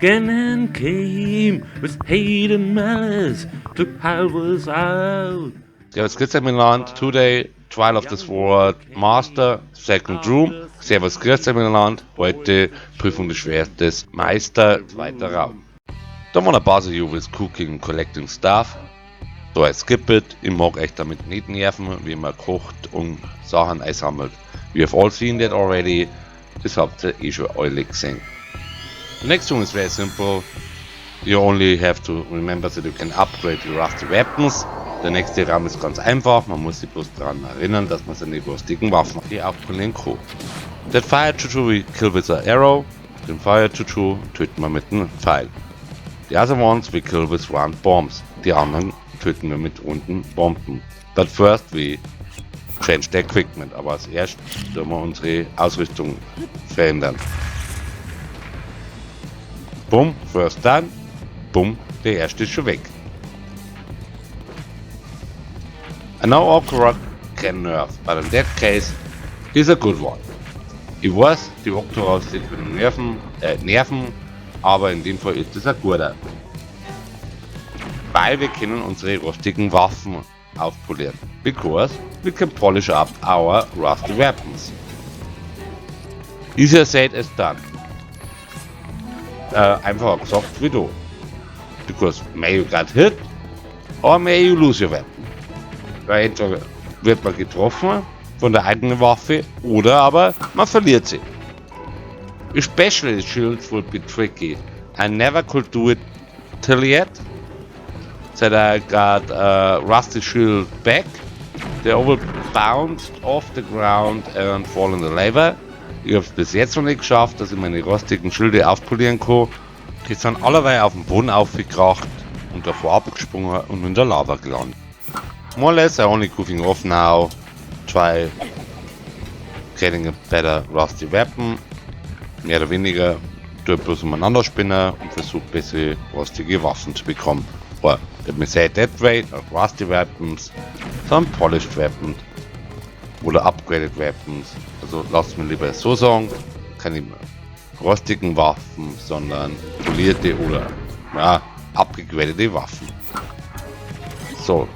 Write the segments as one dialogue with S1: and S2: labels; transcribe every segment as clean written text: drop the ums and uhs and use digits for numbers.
S1: Ganon came with hate and malice to help us out. Servus grüß euch miteinander, today Trial of the Sword Master, Second Room. Servus grüß euch miteinander, heute Prüfung des Schwertes Meister, zweiter Raum. Da war eine Base you with cooking and collecting stuff. So, I skip it, ich mag euch damit nicht nerven, wie man kocht und Sachen einsammelt. You have all seen that already, das habt ihr schon alle gesehen. The next one is very simple. You only have to remember that you can upgrade your rusty weapons. Der nächste Raum ist ganz einfach, man muss sich bloß daran erinnern, dass man seine rustigen Waffen aufpolieren kann. That fire chuchu we kill with an arrow, den fire chuchu töten wir mit einem Pfeil. The other ones we kill with round bombs, die anderen töten wir mit runden Bomben. But first we change the equipment, aber als erstes tun wir unsere Ausrüstung verändern. Bumm, first done. Bumm, der erste ist schon weg. I know Octorok can nerf, but in that case, he's a good one. Ich weiß, die Octoroks sind können nerven, aber in dem Fall ist es ein guter. Weil wir können unsere rostigen Waffen aufpolieren. Because we can polish up our rusty weapons. Easier said as done. Einfacher gesagt wie du. Because may you get hit or may you lose your weapon. Weil entweder wird man getroffen von der eigenen Waffe oder aber man verliert sie. Especially shields will be tricky. I never could do it till yet. That I got a rusty shield back. They all bounced off the ground and fall in the lava. Ich habe es bis jetzt noch nicht geschafft, dass ich meine rostigen Schilde aufpolieren kann. Die sind allerweil auf den Boden aufgekracht und davor abgesprungen und in der Lava gelandet. More or less I only cooking off now. Try getting a better rusty weapon. Mehr oder weniger tue bloß umeinander spinnen und versuche bessere rostige Waffen zu bekommen. Or let me say it that way, not rusty weapons, some polished weapons. Oder upgraded weapons. Also lasst mir lieber so sagen, keine rostigen Waffen, sondern polierte oder ja, abgegradete Waffen. So.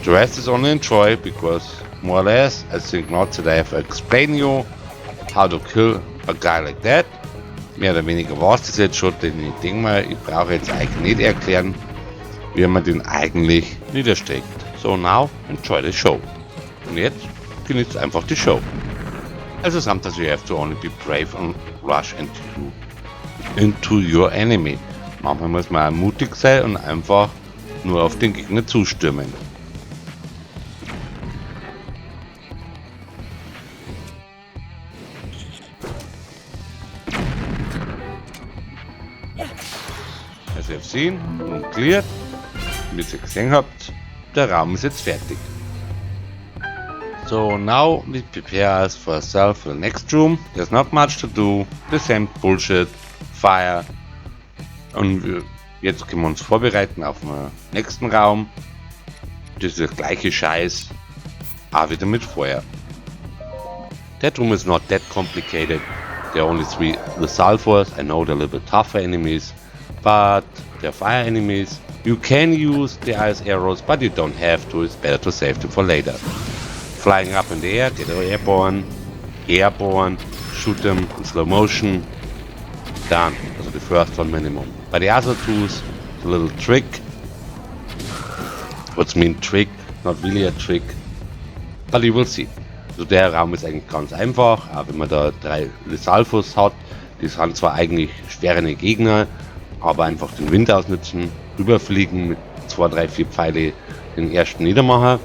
S1: The rest is only enjoy because more or less I think not that I have explained you how to kill a guy like that. Mehr oder weniger war es das jetzt schon, denn ich denke mal, ich brauche jetzt eigentlich nicht erklären, wie man den eigentlich niederstreckt. So now enjoy the show. Und jetzt genießt einfach die Show. Also sometimes you have to only be brave and rush into your enemy. Manchmal muss man auch mutig sein und einfach nur auf den Gegner zustürmen. Also ihr habt gesehen und cleared, wie ihr gesehen habt, der Raum ist jetzt fertig. So now we prepare us for ourselves for the next room. There's not much to do, the same bullshit, fire. Und jetzt können wir uns vorbereiten auf den nächsten Raum. Das ist der gleiche Scheiß, auch wieder mit Feuer. That room is not that complicated. There are only 3 sulfurs. I know they're a little bit tougher enemies, but they're fire enemies. You can use the ice arrows, but you don't have to. It's better to save them for later. Flying up in the air, get airborne, shoot them in slow motion, done. Also the first one minimum. By the other tools, a little trick. What's mean trick? Not really a trick, but you will see. Also der Raum ist eigentlich ganz einfach, auch wenn man da 3 Lysalfos hat. Die sind zwar eigentlich schwere Gegner, aber einfach den Wind ausnutzen, rüberfliegen mit 2, 3, 4 Pfeile den ersten niedermachen.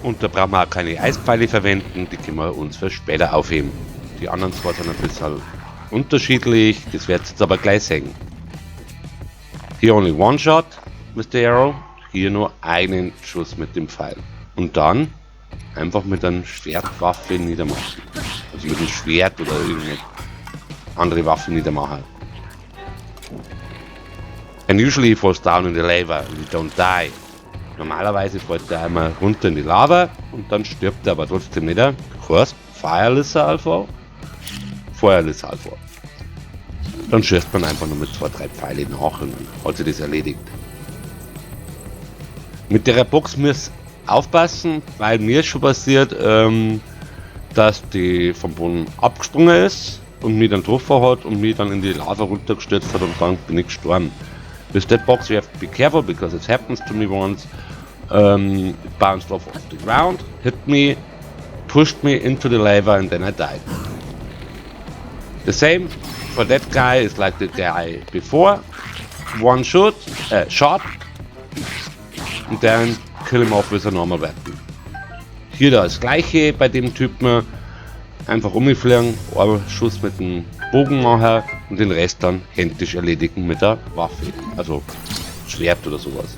S1: Und da brauchen wir auch keine Eispfeile verwenden, die können wir uns für später aufheben. Die anderen zwei sind ein bisschen unterschiedlich, das werdet ihr jetzt aber gleich sehen. Hier only one shot with the arrow, hier nur einen Schuss mit dem Pfeil. Und dann einfach mit einer Schwertwaffe niedermachen. Also mit einem Schwert oder irgendeine andere Waffe niedermachen. And usually he falls down in the lava and you don't die. Normalerweise fällt er einmal runter in die Lava und dann stirbt er aber trotzdem nicht. Heißt, Fire Lysalfo, Feuer Lysalfo. Dann schießt man einfach nur mit 2, 3 Pfeile nach und dann hat sich das erledigt. Mit der Box muss aufpassen, weil mir ist schon passiert, dass die vom Boden abgesprungen ist und mich dann getroffen hat und mich dann in die Lava runtergestürzt hat und dann bin ich gestorben. With that box you have to be careful because it happens to me once. It bounced off the ground, hit me, pushed me into the lava and then I died. The same for that guy is like the guy before. One shot and then kill him off with a normal weapon. Hier das gleiche bei dem Typen. Einfach umfliegen, einen Schuss mit dem Bogen machen und den Rest dann händisch erledigen mit der Waffe. Also Schwert oder sowas.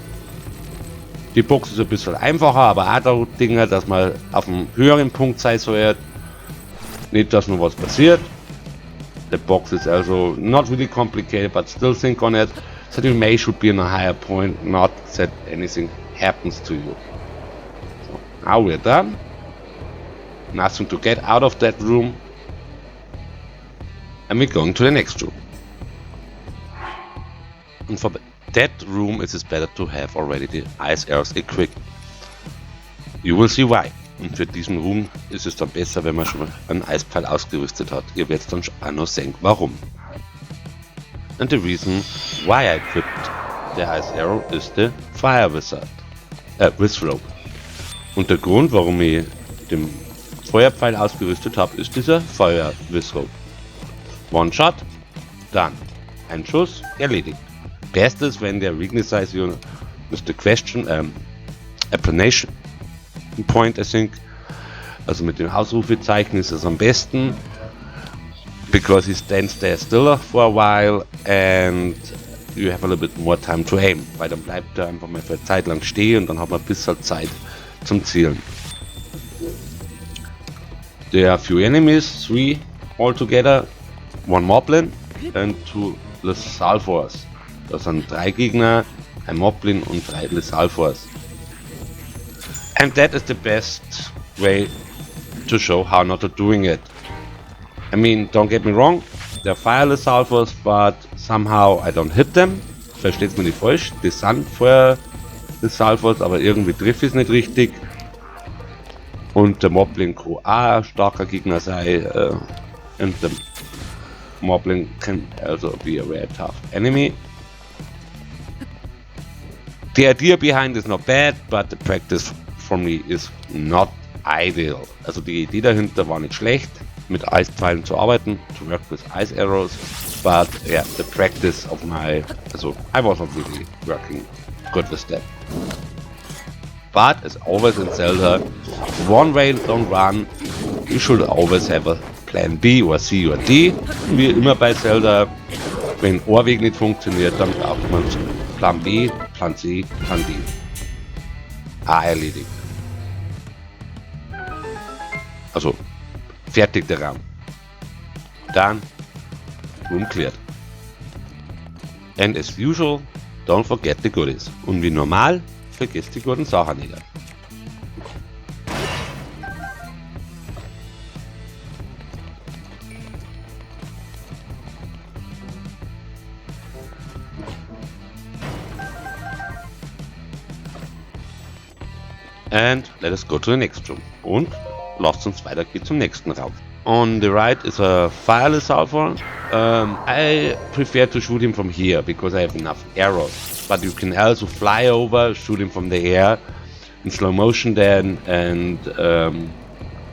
S1: Die Box ist ein bisschen einfacher, aber auch da Dinge, dass man auf einem höheren Punkt sein soll. Nicht, dass nur was passiert. The box is also not really complicated, but still think on it. So you may should be on a higher point, not that anything happens to you. So, now we're done. Nothing to get out of that room. And we're going to the next room. And for that room it is better to have already the ice arrows equipped. You will see why. Und für diesen Room ist es dann besser, wenn man schon einen Eispfeil ausgerüstet hat. Ihr werdet dann auch noch sehen, warum. And the reason why I equipped the ice arrow is the fire wizard. Wizrobe. Und der Grund, warum ich den Feuerpfeil ausgerüstet habe, ist dieser Feuer-Wizrobe. One shot, done. Ein Schuss, erledigt. Bestes, wenn der weakness size with the question, explanation point, I think. Also mit dem Ausrufezeichen ist es am besten. Because he stands there still for a while and you have a little bit more time to aim. Weil dann bleibt er einfach mal für eine Zeit lang stehen und dann hat man ein bisschen Zeit zum Zielen. There are few enemies, 3 altogether, 1 Moblin and 2 Lethal-Foes. Das sind 3 Gegner, ein Moblin und 3 Lethal-Foes. And that is the best way to show how not to doing it. I mean, don't get me wrong, they're fire Lethal-Foes, but somehow I don't hit them. Versteht's mir nicht falsch, die sind Feuer Lethal-Foes, aber irgendwie trifft es nicht richtig. Und der Moblin kann auch ein starker Gegner sein. And the Moblin can also be a very tough enemy. The idea behind is not bad, but the practice for me is not ideal. Also die Idee dahinter war nicht schlecht, mit Eispfeilen zu arbeiten, to work with ice arrows, but yeah, the practice of my, also I was not really working good with that. But as always in Zelda, one way don't run, you should always have a plan B or C or D. Wie immer bei Zelda, wenn ein Weg nicht funktioniert, dann braucht man Plan B, Plan C, Plan D. Erledigt. Also, fertig der Raum. Dann, room cleared. And as usual, don't forget the goodies. Und wie normal, vergesst die guten Sachen nicht. And let us go to the next room. Und lasst uns weitergehen zum nächsten Raum. On the right is a fire Lethal-Foe. I prefer to shoot him from here because I have enough arrows. But you can also fly over, shoot him from the air in slow motion then and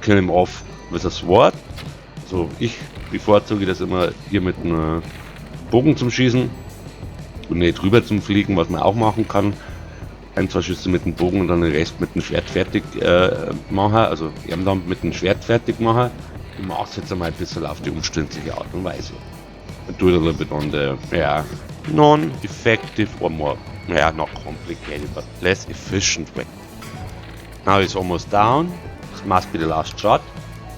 S1: kill him off with a sword. So, ich bevorzuge das immer hier mit einem Bogen zum Schießen und nicht drüber zum Fliegen, was man auch machen kann. Ein, 2 Schüsse mit dem Bogen und dann den Rest mit dem Schwert fertig machen. Also eben dann mit dem Schwert fertig machen. Ich mache es jetzt einmal ein bisschen auf die umständliche Art und Weise. I do it a little bit on the non-effective or more, not complicated, but less efficient way. Now it's almost down. This must be the last shot.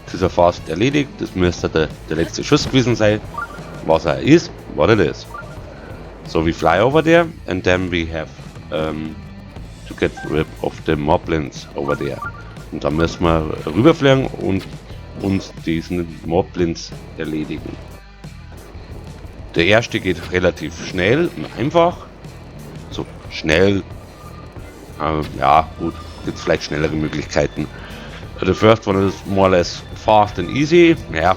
S1: Das ist ja fast erledigt. Das müsste der letzte Schuss gewesen sein. Was er ist, what it is. So we fly over there and then we have to get rid of the Moblins over there. Und dann müssen wir rüberfliegen und uns diesen Moblins erledigen. Der erste geht relativ schnell und einfach. So schnell. Ja, gut. Gibt es vielleicht schnellere Möglichkeiten. The first one is more or less fast and easy. Ja,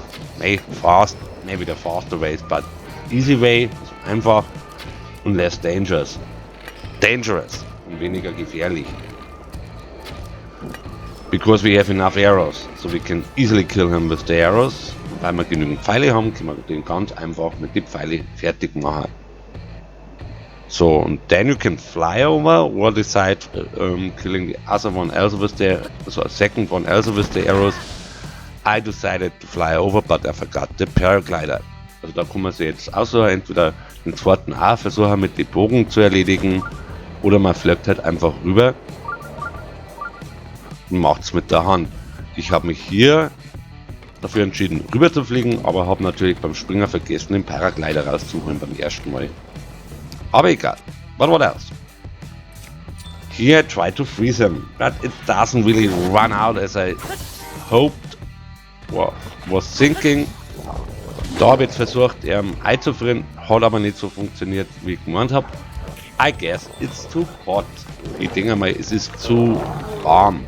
S1: fast. Maybe the faster ways, but easy way. Also einfach. Und less dangerous. Dangerous. Und weniger gefährlich. Because we have enough arrows. So we can easily kill him with the arrows. Weil wir genügend Pfeile haben, können wir den ganz einfach mit den Pfeile fertig machen. So, und then you can fly over or decide killing the other one else with the, so a second one else with the arrows. I decided to fly over, but I forgot the paraglider. Also da kann man sich jetzt außer entweder den zweiten A versuchen mit dem Bogen zu erledigen oder man fliegt halt einfach rüber und macht es mit der Hand. Ich habe mich hier dafür entschieden, rüber zu fliegen, aber habe natürlich beim Springer vergessen, den Paraglider rauszuholen beim ersten Mal. Aber egal. But what else? Here I try to freeze him, but it doesn't really run out as I hoped, was thinking. Da habe ich versucht, einzufrieren, hat aber nicht so funktioniert, wie ich gemeint habe. I guess it's too hot. Ich denke mal, es ist zu warm.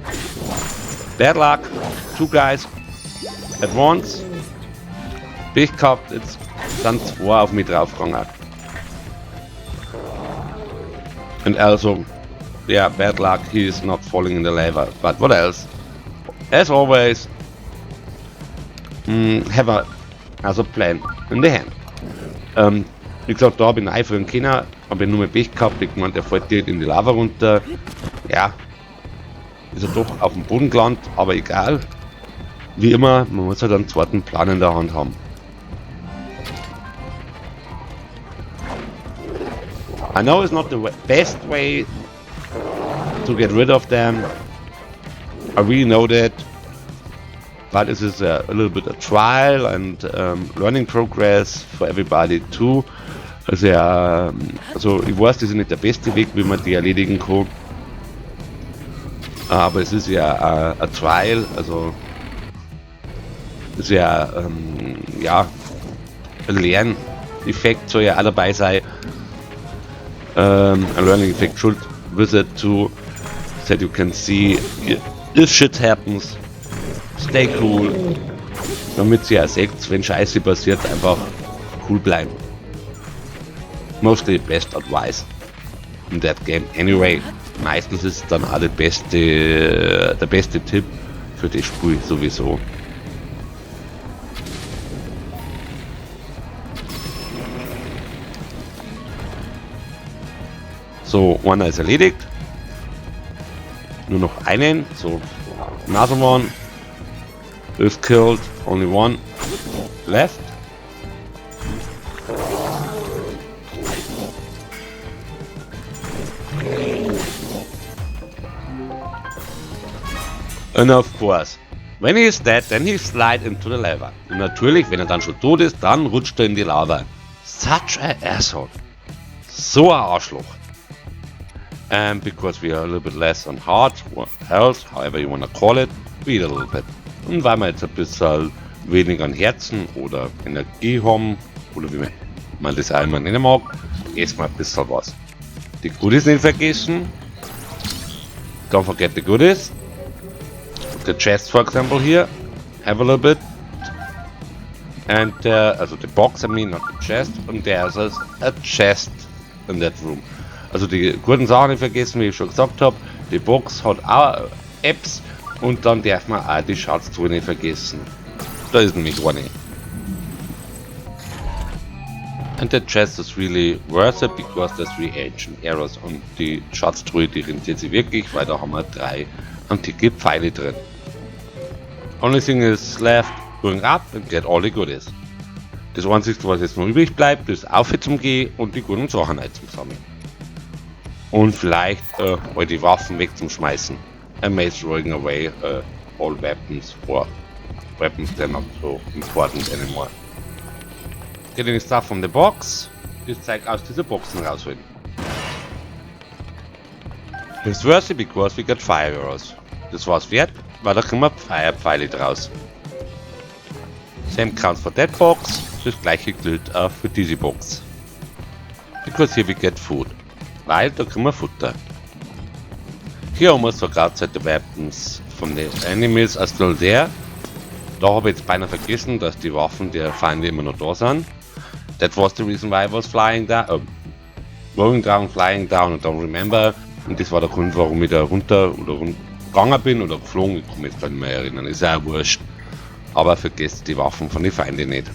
S1: Bad luck, two guys at once. Pech gehabt, jetzt sind zwei auf mich draufgegangen. And also, yeah, bad luck, he is not falling in the lava. But what else? As always, have a plan in the hand. Wie gesagt, da habe ich ihn einführen können, habe ich nur mit Pech gehabt, ich meinte, er fällt direkt in die Lava runter. Ja, ist er doch auf dem Boden gelandet, aber egal. Wie immer, man muss halt einen zweiten Plan in der Hand haben. I know it's not the best way to get rid of them. I really know that. But it is a little bit a trial and learning progress for everybody too. Also ich weiß, das ist nicht der beste Weg, wie man die erledigen kann. Aber es ist ja ein Trial, also es ist ja, ja, ein Lerneffekt soll ja auch dabei sein. Ein learning effect should visit to that you can see if shit happens. Stay cool. Damit sie ja seht, wenn Scheiße passiert, einfach cool bleiben. Mostly best advice in that game. Anyway, meistens ist dann auch der beste Tipp für das Spiel sowieso. So, einer ist erledigt. Nur noch einen. So, another one is killed. Only one left. And of course, when he is dead, then he slide into the lava. Und natürlich, wenn er dann schon tot ist, dann rutscht er in die Lava. Such a asshole. So ein Arschloch. And because we are a little bit less on heart or health, however you wanna call it, we eat a little bit. Und weil wir jetzt ein bisschen weniger an Herzen oder Energie haben, oder wie man das einmal nennen mag, essen wir ein bisschen was. Die Goodies nicht vergessen. Don't forget the goodies. The chest, for example, here. Have a little bit. And also the box, I mean, not the chest. And there's a chest in that room. Also die guten Sachen nicht vergessen, wie ich schon gesagt habe. Die Box hat auch Apps und dann darf man auch die Schatztruhe nicht vergessen. Da ist nämlich eine. And the chest is really worth it because there's 3 ancient arrows und die Schatztruhe, die rentiert sich wirklich, weil da haben wir 3 antike Pfeile drin. Only thing is left, going up and get all the goodies. Das einzige, was jetzt noch übrig bleibt, ist auf zum Gehen und die guten Sachen einzusammeln. Und vielleicht all die Waffen wegzuschmeißen. And may throwing away all weapons or weapons that are not so important anymore. Getting stuff from the box. Das zeigt aus dieser Boxen rausholen. It's worth it because we got fire arrows. Das war's wert, weil da kriegen wir Feuerpfeile draus. Same counts for that box. das gleiche gilt auch für diese Box. Because here we get food. Weil da kriegen wir Futter. Here almost forgot the weapons from the enemies are still there. Da habe ich jetzt beinahe vergessen, dass die Waffen der Feinde immer noch da sind. That was the reason why I was flying down. Rolling down, flying down and don't remember. Und das war der Grund, warum ich da runter oder gegangen bin oder geflogen. Ich kann mich jetzt gar nicht mehr erinnern. Ist ja auch wurscht. Aber vergesst die Waffen von den Feinden nicht.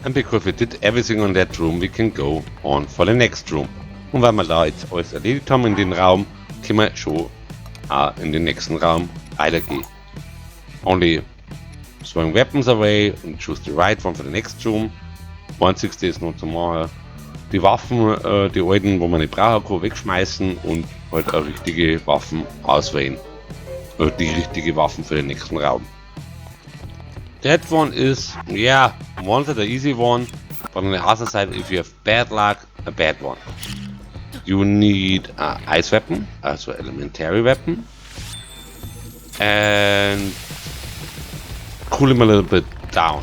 S1: And because we did everything on that room, we can go on for the next room. Und weil wir da jetzt alles erledigt haben in den Raum, können wir schon auch in den nächsten Raum weitergehen. Only throwing weapons away and choose the right one for the next room. 160 ist noch zu machen. Die Waffen, die alten, wo man nicht brauchen kann, wegschmeißen und halt auch richtige Waffen auswählen. Die richtige Waffen für den nächsten Raum. That one is, yeah, one's the easy one, but on the other side, if you have bad luck, a bad one. You need an ice weapon, also elementary weapon, and cool him a little bit down.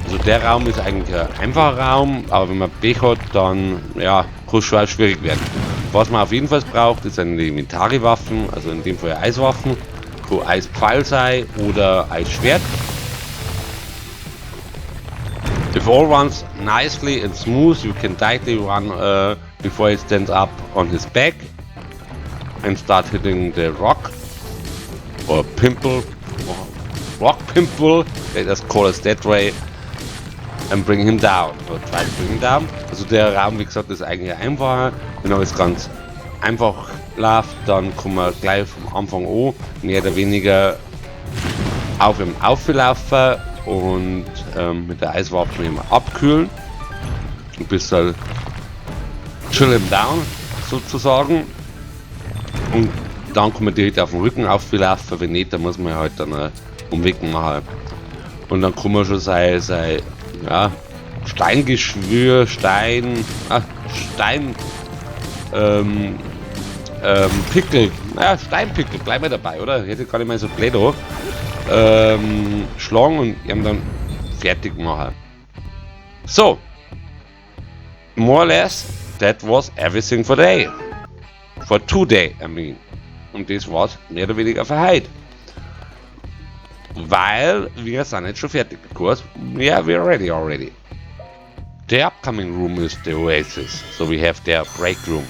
S1: Also der Raum ist eigentlich ein einfacher Raum, aber wenn man Pech hat, dann ja, kann es schon auch schwierig werden. Was man auf jeden Fall braucht, ist eine Elementary-Waffen, also in dem Fall Eiswaffen, kann Eispfeil sein oder Eisschwert. If all runs nicely and smooth, you can directly run before he stands up on his back and start hitting the rock or pimple, or rock pimple, let us call it that way, and bring him down, or try to bring him down. Also der Raum, wie gesagt, ist eigentlich einfacher. Wenn er jetzt ganz einfach läuft, dann kann man gleich vom Anfang an mehr oder weniger auf ihm auflaufen und mit der Eiswaffe immer abkühlen. Ein bisschen chill him down sozusagen. Und dann kann man direkt auf den Rücken auflaufen. Wenn nicht, dann muss man halt dann einen Umweg machen. Und dann kann man schon sein ja, Steingeschwür, Pickel, naja, Steinpickel, bleiben wir dabei, oder? Ich hätte gar nicht mal so blöd schlagen und ihn dann fertig machen. So, more or less, that was everything for today. For today, I mean. Und das war's mehr oder weniger für heute. Weil wir sind jetzt schon fertig, because yeah, we're ready already. The upcoming room is the Oasis, so we have their break room,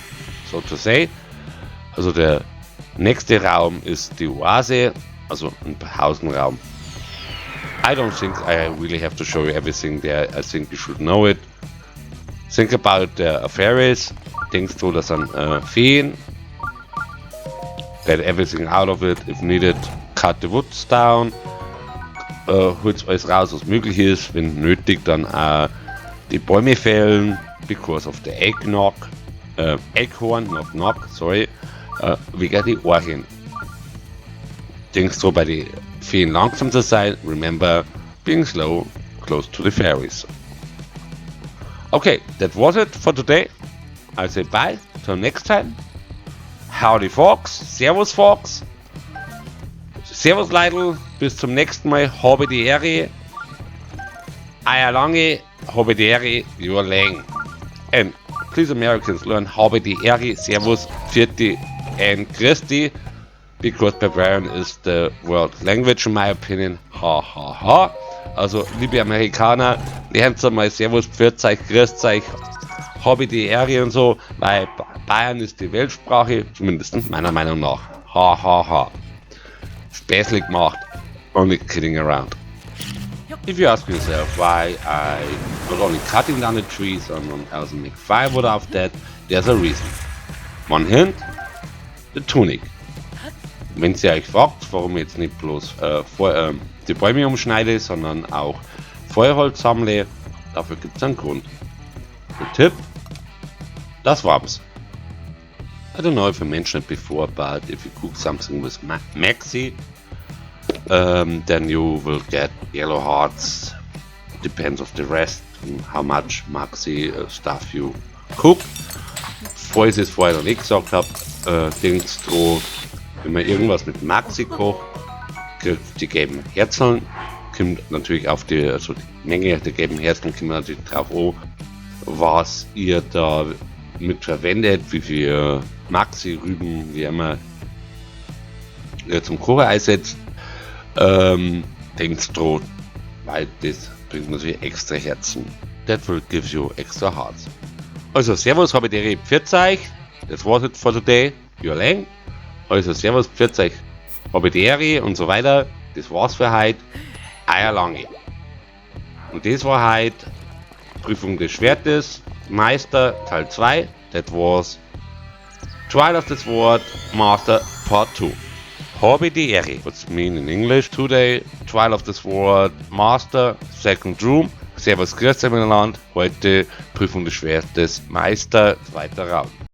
S1: so to say. Also der nächste Raum ist die Oase, also ein Pausenraum. I don't think I really have to show you everything there. I think you should know it. Think about the fairies. Denkst du, das sind Feen? Get everything out of it if needed. Cut the woods down. Holt alles raus, was möglich ist. Wenn nötig, dann die Bäume fällen. Because of the Eggcorn, not knock, sorry. Wegen die Orchien. Denkst du, bei den Feen langsam zu sein? Remember, being slow, close to the fairies. Okay, that was it for today. I say bye, till next time. Howdy Fox, Servus Fox. Servus Leidl, bis zum nächsten Mal. Habe die Ehre. Eier lange, habe die Ehre, your lang. And please Americans learn habe die Ehre, Servus, Vierte and Christi. Because Bavarian is the world language in my opinion. Ha ha ha. Also liebe Amerikaner, lernt mal Servus, Pfiat euch, grüßt euch, habe die Ehre und so, weil Bayern ist die Weltsprache, zumindest meiner Meinung nach. Ha ha ha. Späßlich gemacht, only kidding around. If you ask yourself why I not only cutting down the trees and also make firewood out of that, there's a reason. One hint, the tunic. Wenn ihr euch fragt, warum ich jetzt nicht bloß die Bäume umschneide, sondern auch Feuerholz sammle, dafür gibt es einen Grund. Der Tipp, das war's. I don't know if I mentioned it before, but if you cook something with Maxi, then you will get yellow hearts. Depends of the rest and how much Maxi stuff you cook. Falls ich es vorher noch nicht gesagt habe, denkst du, wenn man irgendwas mit Maxi kocht, kriegt die gelben Herzeln, kommt natürlich auf die, also die Menge der gelben Herzen kommt natürlich drauf an, was ihr da mit verwendet, wie viel Maxi-Rüben, wie immer ihr zum Kochen einsetzt. Denkt dran, weil das bringt natürlich extra Herzen. That will give you extra hearts. Also servus, habe ich dir pfiat euch. Das war's jetzt for today. You're lang. Also servus, pfiat euch, habe ich dir und so weiter. Das war's für heute. Euer Lange. Und das war heute Prüfung des Schwertes, Meister Teil 2. That was Trial of the Sword Master Part 2. Habe die Ehre. What's mean in English today? Trial of the Sword Master Second Room. Servus, grüß euch miteinander. Heute Prüfung des Schwertes Meister, zweiter Raum.